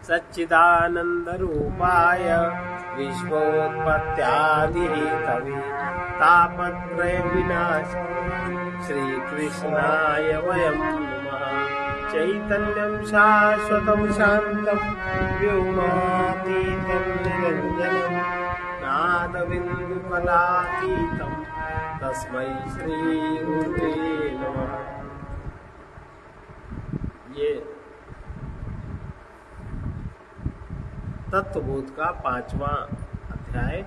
सच्चिदानंद रूपाय विश्वोत्पत्त्यादिहेतवे तापत्रय विनाश श्री कृष्णाय वयं नमः। चैतन्यं शाश्वतं शान्तं व्योमातीतं निरञ्जनं नादबिन्दुकलातीतं तस्मै श्री गुरुवे नमः। ये तत्वबोध का 5वां अध्याय,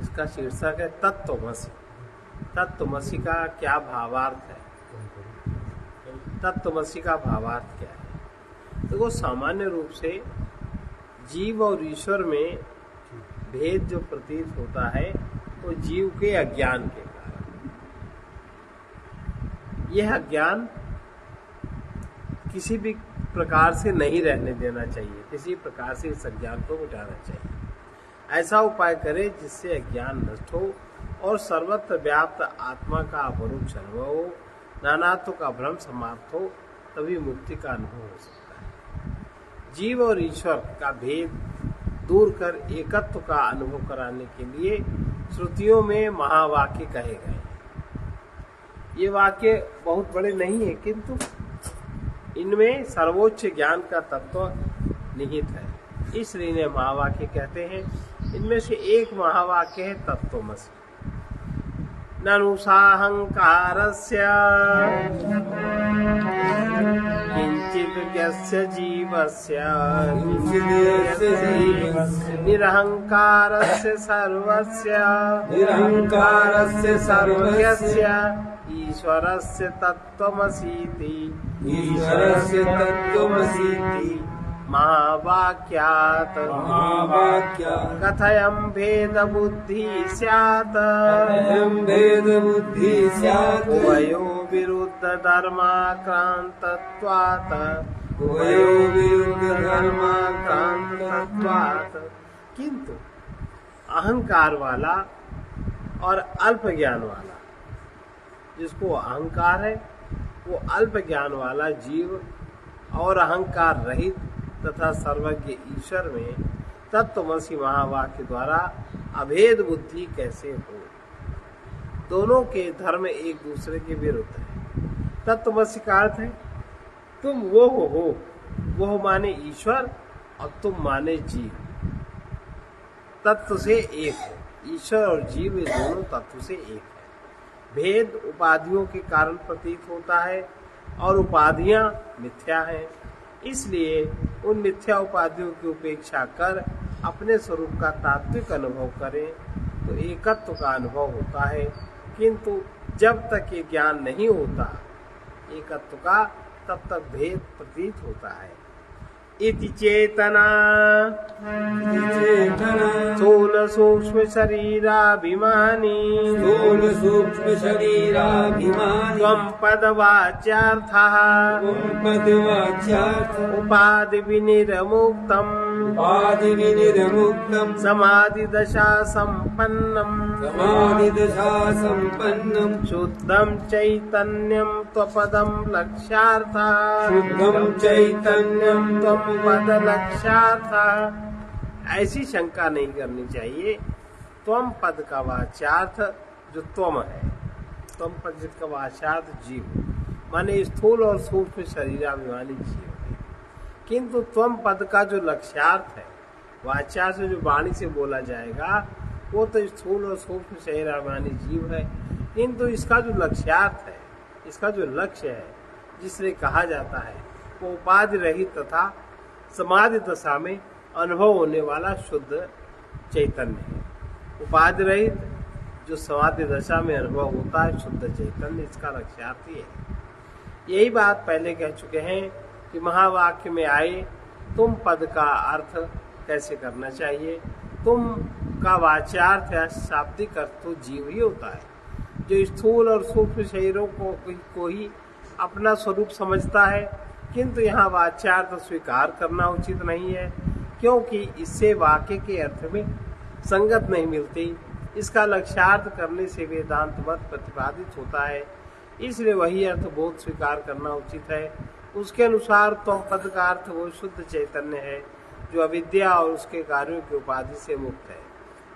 इसका शीर्षक है तत्वमसि। तत्वमसि का क्या भावार्थ है? तत्वमसि का भावार्थ क्या है? देखो, सामान्य रूप से जीव और ईश्वर में भेद जो प्रतीत होता है वो जीव के अज्ञान के कारण। यह अज्ञान किसी भी प्रकार से नहीं रहने देना चाहिए, किसी प्रकार से इस अज्ञान को मिटाना चाहिए। ऐसा उपाय करे जिससे अज्ञान नष्ट हो और सर्वत्र व्याप्त आत्मा का अपरोक्ष अनुभव हो, नानात्व का भ्रम समाप्त हो, तभी मुक्ति का अनुभव हो सकता है। जीव और ईश्वर का भेद दूर कर एकत्व का अनुभव कराने के लिए श्रुतियों में महावाक्य कहे गए। ये वाक्य बहुत बड़े नहीं है, किंतु इनमें सर्वोच्च ज्ञान का तत्व निहित है, इसलिए इन्हें महावाक्य कहते हैं। इनमें से एक महावाक्य है तत्वमसि। ननु साहंकारस्य किंचित् यस्य जीवस्य निरहंकारस्य सर्वस्य ईश्वरस्य तत्त्वमसीति महावाक्यात् कथयं भेद बुद्धि स्यात् उभयो विरुद्ध धर्माक्रांतत्वात्। किंतु अहंकार वाला और अल्प ज्ञान वाला, जिसको अहंकार है वो अल्प ज्ञान वाला जीव और अहंकार रहित तथा सर्वज्ञ ईश्वर में तत्वमसि महावाक्य द्वारा अभेद बुद्धि कैसे हो? दोनों के धर्म एक दूसरे के विरुद्ध है। तत्वमसि का अर्थ है तुम वो हो, वो माने ईश्वर और तुम माने जीव। तत्व से एक है, ईश्वर और जीव ये दोनों तत्व से एक है। भेद उपाधियों के कारण प्रतीत होता है और उपाधियां मिथ्या हैं, इसलिए उन मिथ्या उपाधियों की उपेक्षा कर अपने स्वरूप का तात्विक अनुभव करें तो एकत्व का अनुभव होता है। किंतु जब तक ये ज्ञान नहीं होता एकत्व का, तब तक भेद प्रतीत होता है। इति चेतना स्थूल सूक्ष्म शरीराभिमानी त्वं पदवाच्यार्थः उपाधि विनिर्मुक्तम् समाधिदशा सम्पन्नम् शुद्धं चैतन्यं त्वपदं लक्ष्यार्थः पद लक्ष्यार्थः। ऐसी शंका नहीं करनी चाहिए। त्वम पद का वाच्यार्थ जो त्वम है, त्वम पद का वाच्यार्थ जीव माने स्थूल और सूक्ष्म शरीराभिमानी जीव है। किंतु त्वम पद का जो लक्ष्यार्थ है, वाच्यार्थ जो वाणी से बोला जाएगा, वो तो स्थूल और सूक्ष्म शरीराभिमानी जीव है। किंतु इसका जो लक्ष्यार्थ है, इसका जो लक्ष्य है, जिससे कहा जाता है, वो उपाधि रहित तथा समाधि दशा में अनुभव होने वाला शुद्ध चैतन्य है। उपाधि रहित जो समाधि दशा में अनुभव होता है शुद्ध चैतन्य, इसका लक्ष्यार्थ ही है। यही बात पहले कह चुके हैं कि महावाक्य में आए तुम पद का अर्थ कैसे करना चाहिए। तुम का वाच्यार्थ या शाब्दिक अर्थ तो जीव ही होता है, जो स्थूल और सूक्ष्म शरीरों को ही अपना स्वरूप समझता है। किंतु यहाँ वाच्यार्थ स्वीकार करना उचित नहीं है, क्योंकि इससे वाक्य के अर्थ में संगत नहीं मिलती। इसका लक्ष्यार्थ करने से वेदांत मत प्रतिपादित होता है, इसलिए वही अर्थ बोध स्वीकार करना उचित है। उसके अनुसार त्वम पद का अर्थ वो शुद्ध चैतन्य है, जो अविद्या और उसके कार्यों की उपाधि से मुक्त है,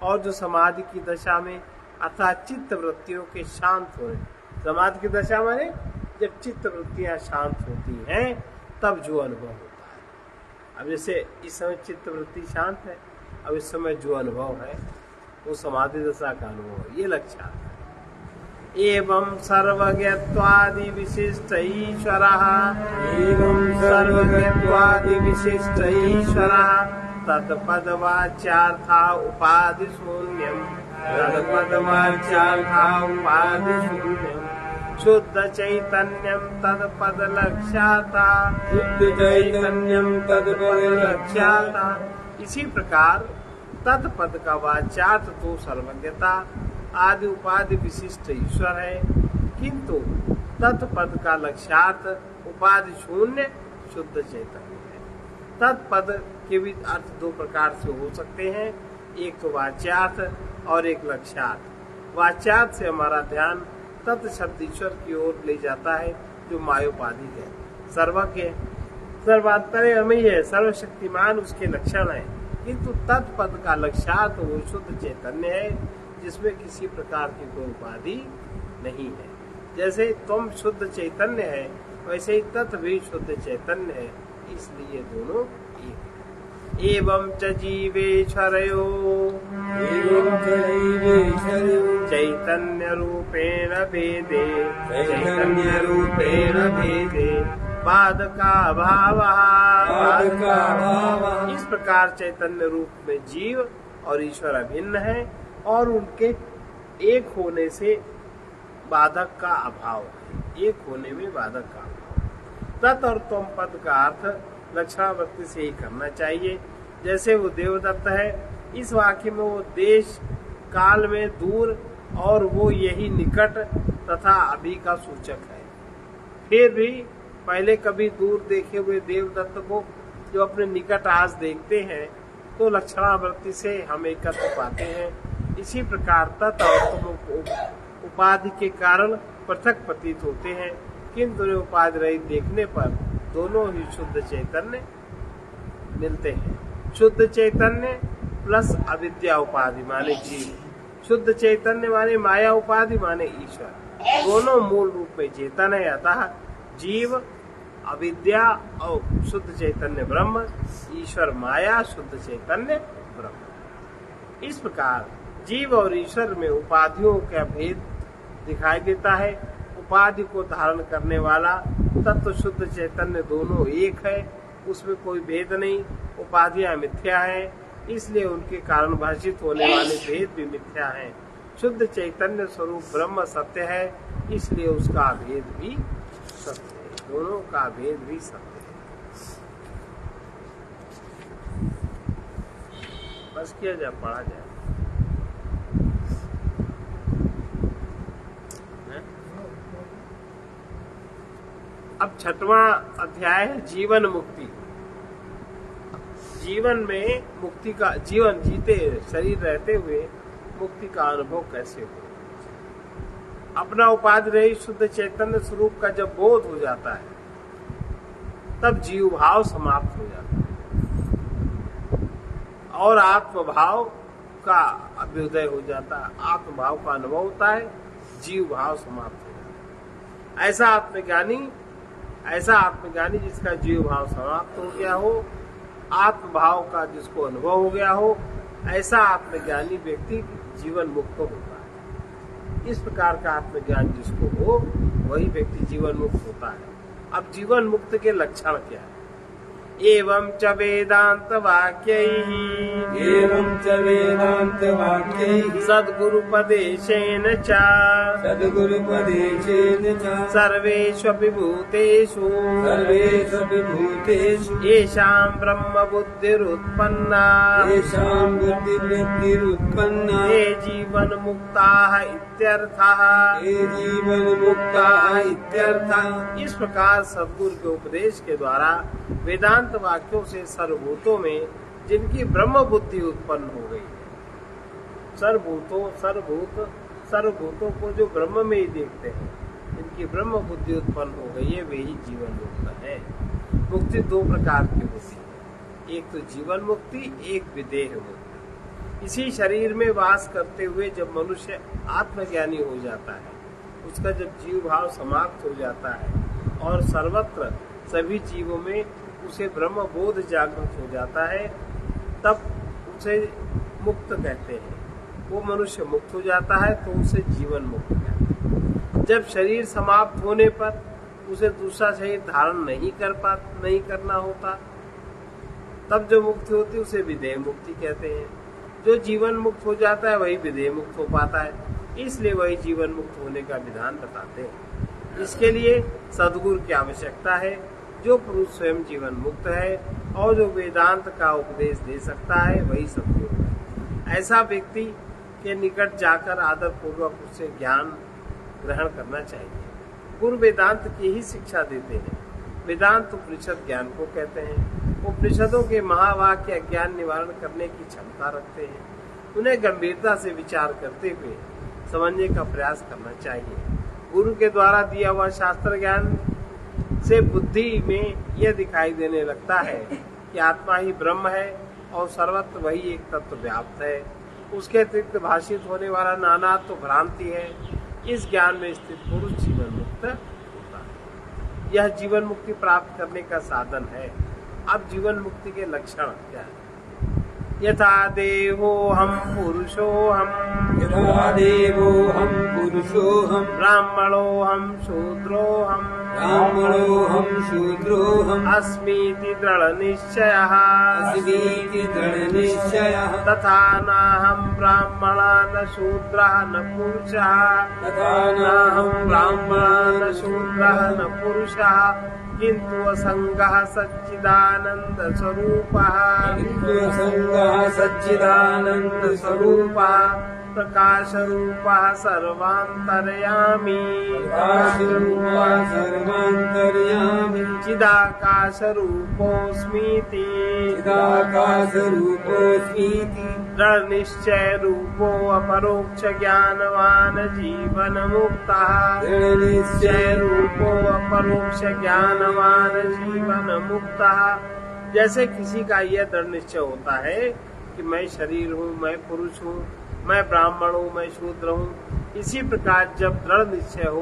और जो समाधि की दशा में अर्थात चित्त वृत्तियों के शांत होने, समाधि की दशा माने जब चित्त वृत्तियां शांत होती हैं तब जो अनुभव होता है। अब जैसे इस समय चित्त वृत्ति शांत है, अब इस समय जो अनुभव है वो समाधि दशा का अनुभव है, ये लक्षण है। एवं सर्वज्ञत्वादि विशिष्ट ईश्वरः, एवं सर्वज्ञत्वादि विशिष्ट ईश्वरः तत्पदवाच्यार्था उपाधि शून्यम, तत्पदवाच्यार्था उपाधि शून्यम शुद्ध चैतन्यम तत्पद लक्ष्याता, शुद्ध चैतन्यम तत्पद लक्ष्याता। इसी प्रकार तत्पद का वाच्यार्थ तो सर्वज्ञता आदि उपाधि विशिष्ट ईश्वर है, किंतु तत्पद का लक्ष्यार्थ उपाधि शून्य शुद्ध चैतन्य है। तत्पद के भी अर्थ दो प्रकार से हो सकते हैं, एक तो वाच्यार्थ और एक लक्ष्यार्थ। वाच्यार्थ से हमारा ध्यान तत् शब्द ईश्वर की ओर ले जाता है, जो मायोपाधि है, सर्वज्ञ सर्वांतर्यामी है, सर्वशक्तिमान उसके लक्षण है। किंतु तत्पद का लक्ष्यार्थ वो शुद्ध चैतन्य है, जिसमें किसी प्रकार की कोई उपाधि नहीं है। जैसे तुम शुद्ध चैतन्य है, वैसे ही तत्व भी शुद्ध चैतन्य है, इसलिए दोनों एक। एवं च जीवेश्वरयो, चैतन्य रूपेण भेदे, चैतन्य रूपेण भेदे बाधका भाव। इस प्रकार चैतन्य रूप में जीव और ईश्वर अभिन्न है, और उनके एक होने से बाधक का अभाव है, एक होने में बाधक का अभाव। तत् और तुम पद का अर्थ लक्षणावृत्ति से ही करना चाहिए। जैसे वो देवदत्त है, इस वाक्य में वो देश काल में दूर और वो यही निकट तथा अभी का सूचक है। फिर भी पहले कभी दूर देखे हुए देवदत्त को जो अपने निकट आज देखते हैं, तो लक्षणावृत्ति से हम एकत्र पाते हैं। इसी प्रकार तत् और तुम उपाधि के कारण पृथक प्रतीत होते हैं, किंतु उपाधि रहित देखने पर दोनों ही शुद्ध चैतन्य मिलते हैं। शुद्ध चैतन्य प्लस अविद्या उपाधि माने जीव, शुद्ध चैतन्य माने माया उपाधि माने ईश्वर, दोनों मूल रूप में चेतन है। अतः जीव अविद्या और शुद्ध चैतन्य ब्रह्म, ईश्वर माया शुद्ध चैतन्य ब्रह्म। इस प्रकार जीव और ईश्वर में उपाधियों का भेद दिखाई देता है। उपाधि को धारण करने वाला तत्व शुद्ध चैतन्य दोनों एक है, उसमें कोई भेद नहीं। उपाधियां मिथ्या हैं, इसलिए उनके कारण भाषित होने वाले भेद भी मिथ्या हैं। शुद्ध चैतन्य स्वरूप ब्रह्म सत्य है, इसलिए उसका भेद भी सत्य है, दोनों का भेद भी सत्य है। बस किया जाए, पढ़ा जाए। अब 6वां अध्याय है जीवन मुक्ति। जीवन में मुक्ति का, जीवन जीते शरीर रहते हुए मुक्ति का अनुभव कैसे हो। अपना उपाधि रहित शुद्ध चैतन्य स्वरूप का जब बोध हो जाता है, तब जीव भाव समाप्त हो जाता है और आत्म भाव का अभ्युदय हो जाता है। आत्म भाव का अनुभव होता है, जीव भाव समाप्त हो जाता है। ऐसा आत्मज्ञानी जिसका जीव भाव समाप्त हो गया हो, आत्म भाव का जिसको अनुभव हो गया हो, ऐसा आत्मज्ञानी व्यक्ति जीवन मुक्त होता है। इस प्रकार का आत्मज्ञान जिसको हो, वही व्यक्ति जीवन मुक्त होता है। अब जीवन मुक्त के लक्षण क्या है? एवं च वेदांत वाक्यैः, एवं च वेदांत वाक्यैः सद्गुरुपदेशेन च, सद्गुरुपदेशेन च सर्वेष्वपि भूतेषु, सर्वेष्वपि भूतेषु येषां ब्रह्म बुद्धिरुत्पन्ना, येषां बुद्धिवृत्तिरुत्पन्ना, ये जीवन मुक्ताः इत्यर्थः, ये जीवन मुक्ताः इत्यर्थः। इस प्रकार सद्गुरु के उपदेश के द्वारा वेदांत वाक्यों से सर्वभूतों में जिनकी ब्रह्म बुद्धि उत्पन्न हो गई है, सर्वभूतों को जो ब्रह्म में ही देखते हैं, जिनकी ब्रह्म बुद्धि उत्पन्न हो गई है, वे ही जीवन मुक्त है। मुक्ति दो प्रकार की होती है, एक तो जीवन मुक्ति, एक विदेह मुक्ति। इसी शरीर में वास करते हुए जब मनुष्य आत्मज्ञानी हो जाता है, उसका जब जीव भाव समाप्त हो जाता है और सर्वत्र सभी जीवों में उसे ब्रह्म बोध जागृत हो जाता है, तब उसे मुक्त कहते हैं। वो मनुष्य मुक्त हो जाता है तो उसे जीवन मुक्त कहते हैं। जब शरीर समाप्त होने पर उसे दूसरा शरीर धारण नहीं करना होता, तब जो मुक्ति होती है उसे विदेह मुक्ति कहते हैं। जो जीवन मुक्त हो जाता है वही विदेह मुक्त हो पाता है, इसलिए वही जीवन मुक्त होने का विधान बताते हैं। इसके लिए सद्गुरु की आवश्यकता है, जो पुरुष स्वयं जीवन मुक्त है और जो वेदांत का उपदेश दे सकता है वही सद्गुरु है। ऐसा व्यक्ति के निकट जाकर आदर पूर्वक उससे ज्ञान ग्रहण करना चाहिए। गुरु वेदांत की ही शिक्षा देते हैं। वेदांत उपनिषद ज्ञान को कहते हैं। उपनिषदों के महावाक्य ज्ञान निवारण करने की क्षमता रखते हैं। उन्हें गंभीरता से विचार करते हुए समझने का प्रयास करना चाहिए। गुरु के द्वारा दिया हुआ शास्त्र ज्ञान से बुद्धि में यह दिखाई देने लगता है कि आत्मा ही ब्रह्म है और सर्वत्र वही एक तत्व व्याप्त है। उसके अतिरिक्त भाषित होने वाला नाना तो भ्रांति है। इस ज्ञान में स्थित पुरुष जीवन मुक्त होता है। यह जीवन मुक्ति प्राप्त करने का साधन है। अब जीवन मुक्ति के लक्षण क्या है? यथा देहो हम पुरुषो हम, यथा देवो हम पुरुषो हम, ब्राह्मणो हम शूद्रो हम, ब्राह्मणो हम शूद्रो हम, अस्मीति दृढ़ निश्चयः, अस्मीति दृढ़ निश्चयः, तथा न हम ब्राह्मणा न शूद्रः न पुरुषः, तथा न हम ब्राह्मणा न शूद्रः न पुरुषः, किन्तु असंगः सच्चिदानंद स्वरूपः, किन्तु असंगः सच्चिदानंद स्वरूपः, प्रकाश रूपः सर्वान्तर्यामी, प्रकाश रूपः सर्वान्तर्यामी, चिदाकाश रूपोऽस्मीति, चिदाकाश रूपोऽस्मीति, दृढ़ निश्चय रूपो अपरोक्ष ज्ञानवान जीवन मुक्तः, दृढ़ निश्चय रूपो अपरोक्ष ज्ञानवान जीवन मुक्तः। जैसे किसी का यह दृढ़ निश्चय होता है कि मैं शरीर हूँ, मैं पुरुष हूँ, मैं ब्राह्मण हूँ, मैं शूद्र हूँ, इसी प्रकार जब दृढ़ निश्चय हो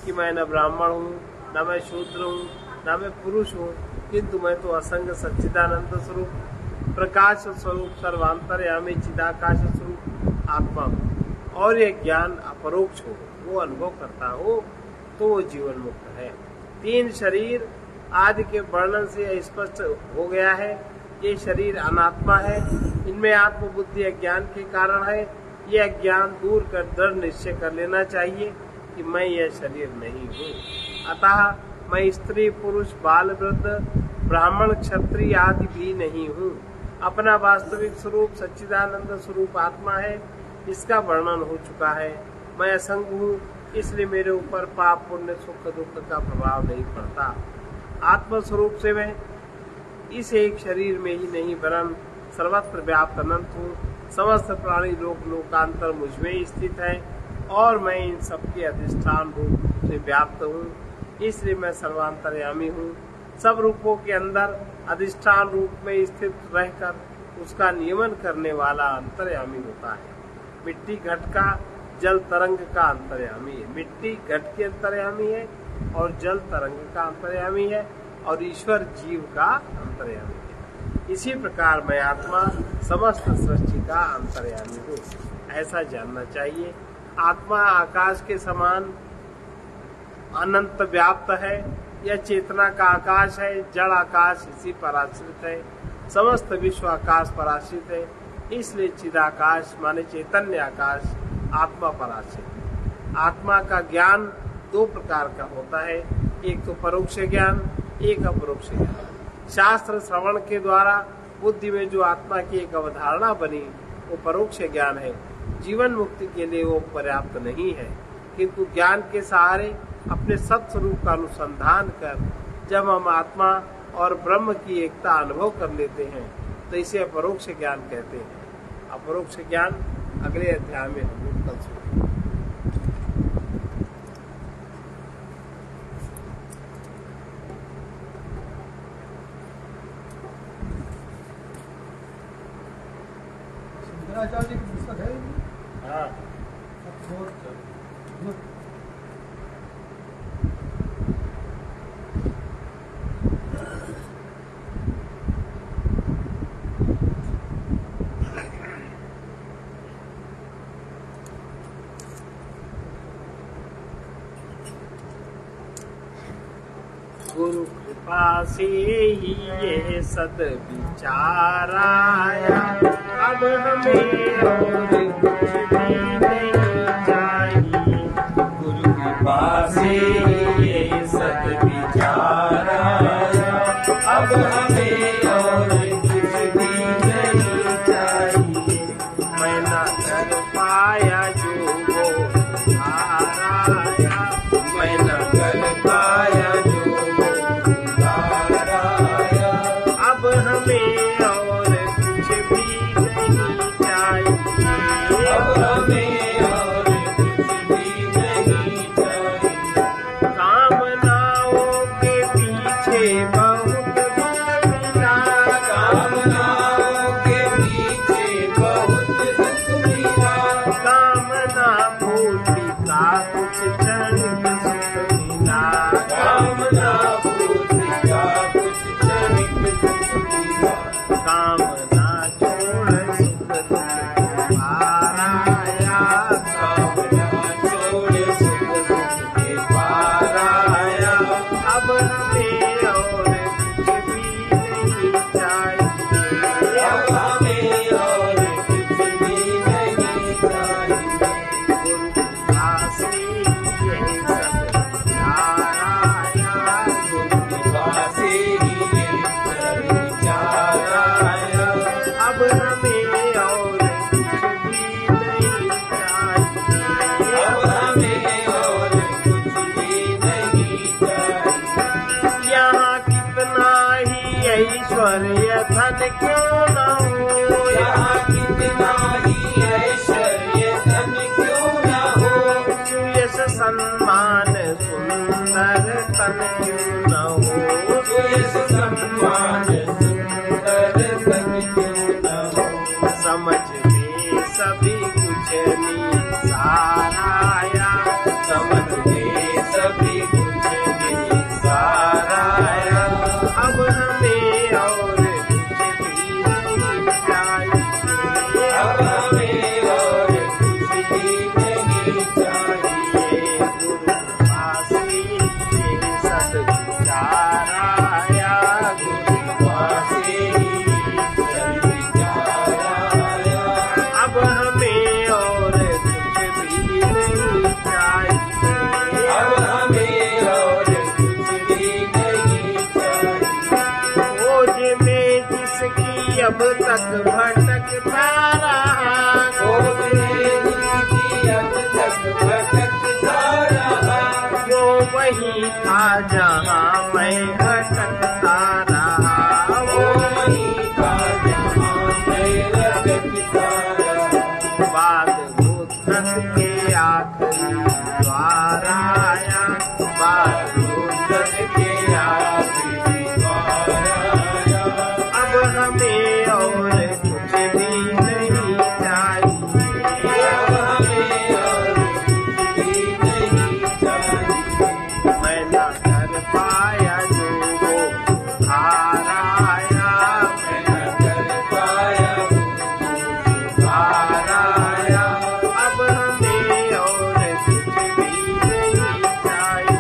कि मैं न ब्राह्मण हूँ, न मैं शूद्र हूँ, न मैं पुरुष हूँ, किंतु मैं तो असंग सच्चिदानंद स्वरूप, प्रकाश स्वरूप, सर्वांतर्यामी चिदाकाश स्वरूप आत्मा हूँ, और यह ज्ञान अपरोक्ष हो, वो अनुभव करता हो, तो वो जीवन मुक्त है। 3 शरीर आदि के वर्णन से स्पष्ट हो गया है। ये शरीर अनात्मा है, इनमें आत्मबुद्धि अज्ञान के कारण है। यह अज्ञान दूर कर दृढ़ निश्चय कर लेना चाहिए कि मैं यह शरीर नहीं हूँ। अतः मैं स्त्री पुरुष बाल वृद्ध ब्राह्मण क्षत्रिय आदि भी नहीं हूँ। अपना वास्तविक स्वरूप सच्चिदानंद स्वरूप आत्मा है, इसका वर्णन हो चुका है। मैं असंग हूँ, इसलिए मेरे ऊपर पाप पुण्य सुख दुख का प्रभाव नहीं पड़ता। आत्म स्वरूप से मैं इस एक शरीर में ही नहीं वरन सर्वत्र व्याप्त अनंत हूँ। समस्त प्राणी लोक लोकांतर मुझ में स्थित है और मैं इन सबके अधिष्ठान रूप से व्याप्त हूँ, इसलिए मैं सर्वांतर्यामी हूँ। सब रूपों के अंदर अधिष्ठान रूप में स्थित रहकर उसका नियमन करने वाला अंतर्यामी होता है। मिट्टी घट का जल तरंग का अंतर्यामी है। मिट्टी घट के अंतर्यामी है और जल तरंग का अंतर्यामी है और ईश्वर जीव का अंतर्यामी है। इसी प्रकार मैं आत्मा समस्त सृष्टि का अंतर्यामी हूँ, ऐसा जानना चाहिए। आत्मा आकाश के समान अनंत व्याप्त है। यह चेतना का आकाश है, जड़ आकाश इसी पर आश्रित है। समस्त विश्व आकाश पर आश्रित है, इसलिए चिदाकाश माने चैतन्य आकाश आत्मा पर आश्रित है। आत्मा का ज्ञान 2 प्रकार का होता है, एक तो परोक्ष ज्ञान, एक अपरोक्ष ज्ञान। शास्त्र श्रवण के द्वारा बुद्धि में जो आत्मा की एक अवधारणा बनी वो परोक्ष ज्ञान है। जीवन मुक्ति के लिए वो पर्याप्त नहीं है, किंतु ज्ञान के सहारे अपने सत्स्वरूप का अनुसंधान कर जब हम आत्मा और ब्रह्म की एकता अनुभव कर लेते हैं तो इसे अपरोक्ष ज्ञान कहते हैं। अपरोक्ष ज्ञान अगले अध्याय में हम लोग कल सुनेंगे। शंकराचार्य की पुस्तक है। हाँ गुरु कृपा से ही ये सद्विचार आया, अब हमें और कुछ भी नहीं चाहिए। गुरु कृपा से ये सद्विचार आया, अब हमें और कुछ भी नहीं चाहिए। मैं न कर पाया जो वो उधार आया, मैं न कर पाया जो उधार आया, अब हमें और कुछ भी नहीं चाहिए। अब हमें और कुछ भी नहीं चाहिए। कामनाओं के पीछे बहुत दुख मिला, कामनाओं के पीछे बहुत दुख मिला, कामना पूर्ति का कुछ क्षणिक सुख मिला। कामना पूर्ति का कुछ क्षणिक सुख मिला, कामना छोड़ सुख दुख पार आया, कामना छोड़ सुख दुख के पार आया, अब हमें और कुछ भी नहीं चाहिए। अब हमें और कुछ भी नहीं चाहिए। गुरु कृपा से ये सद्विचार आया, गुरु कृपा से ही ये सद्विचार आया, अब हमें और कुछ भी नहीं चाहिए। अब हमें और कुछ भी नहीं चाहिए। यहाँ कितना ही ऐश्वर्य धन क्यों न हो, यहाँ कितना ही ऐश्वर्य धन क्यों न हो, यश सम्मान सुंदर तन क्यों न हो। यश सम्मान सुंदर तन क्यों न हो। समझ में सभी कुछ निसार आया, समझ में सभी कुछ निसार आया, अब हमें और कुछ भी नहीं चाहिए। अब हमें और कुछ भी नहीं चाहिए। गुरु कृपा से ये सद्विचार आया, गुरु कृपा से ही सद्विचार आया, अब हमें और कुछ भी नहीं चाहिए। अब हमें और कुछ भी नहीं चाहिए। खोज में जिसकी अब तक भटकता रहा, खोज में जिसकी अब तक भटकता रहा, वो वही था जहाँ मैं भटकता रहा। वो वही था जहाँ मैं भटकता रहा। बाद मुद्दत के आखिरी द्वार आया, बाद मुद्दत के आखिरी द्वार आया, अब हमें और कुछ भी नहीं चाहिए। अब हमें और कुछ भी नहीं चाहिए। मैं न कर पाया जो वो उधार आया, मैं न कर पाया वो उधार आया, अब हमें और कुछ भी नहीं चाहिए।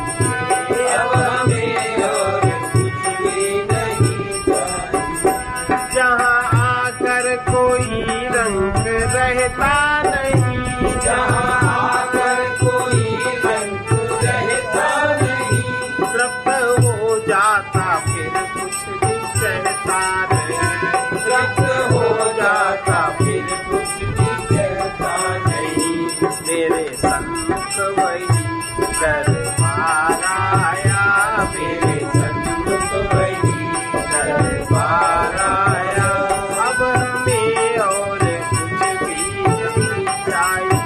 अब हमें और कुछ भी नहीं चाहिए। जहाँ आकर कोई रंग रहता नहीं, जहाँ आकर कोई रंग रहता नहीं, तृप्त हो जाता फिर कुछ भी कहता नहीं। तृप्त हो जाता फिर कुछ भी कहता नहीं। मेरे संत वही दरबार आया, मेरे सन्मुख वही दरबार आया, अब हमें और कुछ भी नहीं चाहिए।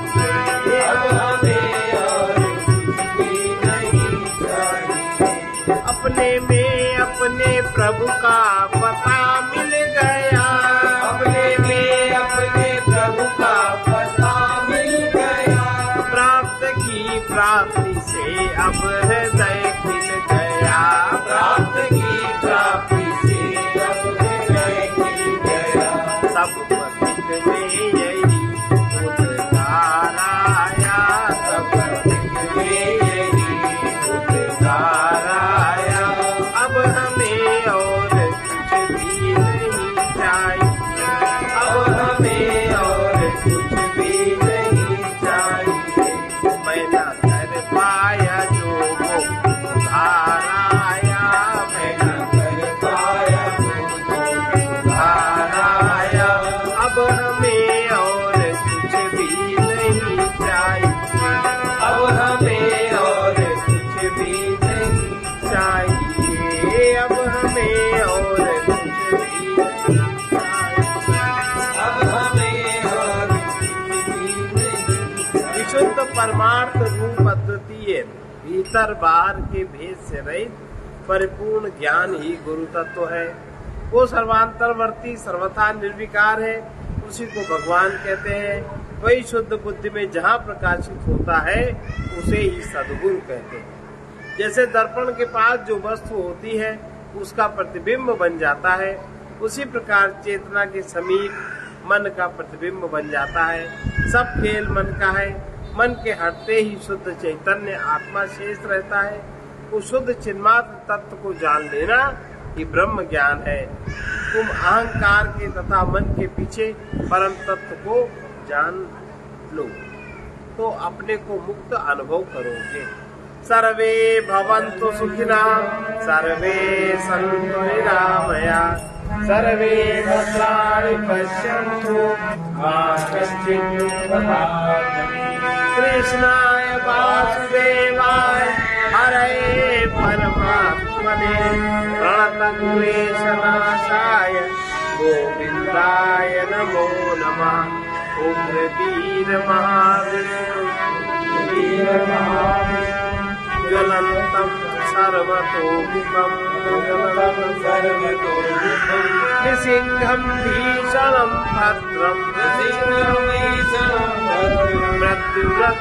अब हमें और कुछ भी नहीं चाहिए। अपने में अपने प्रभु का पता मिल गया, अपने में अपने प्रभु परमार्थ रूप अद्वितीय, भीतर बाहर के भेद से रहित परिपूर्ण ज्ञान ही गुरु तत्व है। वो सर्वांतरवर्ती सर्वथा निर्विकार है, उसी को भगवान कहते हैं। वही शुद्ध बुद्धि में जहाँ प्रकाशित होता है उसे ही सद्गुरु कहते हैं। जैसे दर्पण के पास जो वस्तु होती है उसका प्रतिबिंब बन जाता है, उसी प्रकार चेतना के समीप मन का प्रतिबिंब बन जाता है। सब खेल मन का है। मन के हटते ही शुद्ध चैतन्य आत्मा शेष रहता है। उस शुद्ध चिन्मात्र तत्व को जान लेना ये ब्रह्म ज्ञान है। तुम अहंकार के तथा मन के पीछे परम तत्व को जान लो तो अपने को मुक्त अनुभव करोगे। सर्वे भवन्तु सुखिनः, सर्वे सन्तु निरामयाः, सर्वे भद्राणि पश्यन्तु मा कश्चित् दुःखभाग्। कृष्णाय वासुदेवाय हरये परमात्मने प्रणतक्लेशनाशाय गोविन्दाय नमो नमः। उग्र वीर महाविष्णु ज्वलन्तं सर्वतोमुखं नृसिंहं भीषणं भद्रं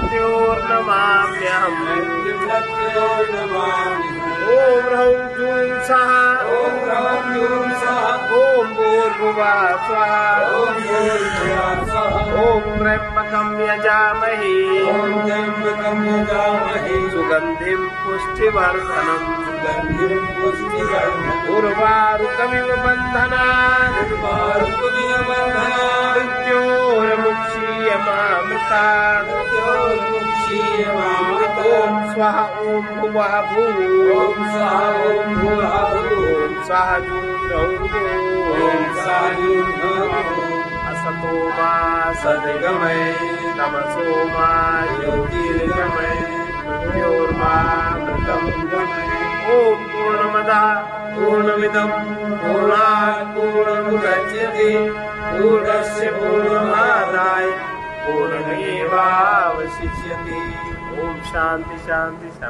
मृत्युर्नमाम्यहम्। ॐ ह्रौं जूं सः ॐ भूर्भुवः स्वः ॐ त्र्यम्बकं यजामहे सुगन्धिं पुष्टिवर्धनम् उर्वारुकमिव बन्धनात् मृत्योर्मुक्षीयमामृतात्। ॐ स्वः ॐ भुवः भुः ॐ स्वः जूं असतो मा सद्गमय तमसो मा ज्योतिर्गमय मृत्योर्मामृतं गमय। ॐ पूर्णमदः पूर्णमिदं पूर्णात् पूर्णमुदच्यते पूर्णस्य पूर्णमादाय पूर्णमेवावशिष्यते। ॐ शान्ति शान्ति शान्ति।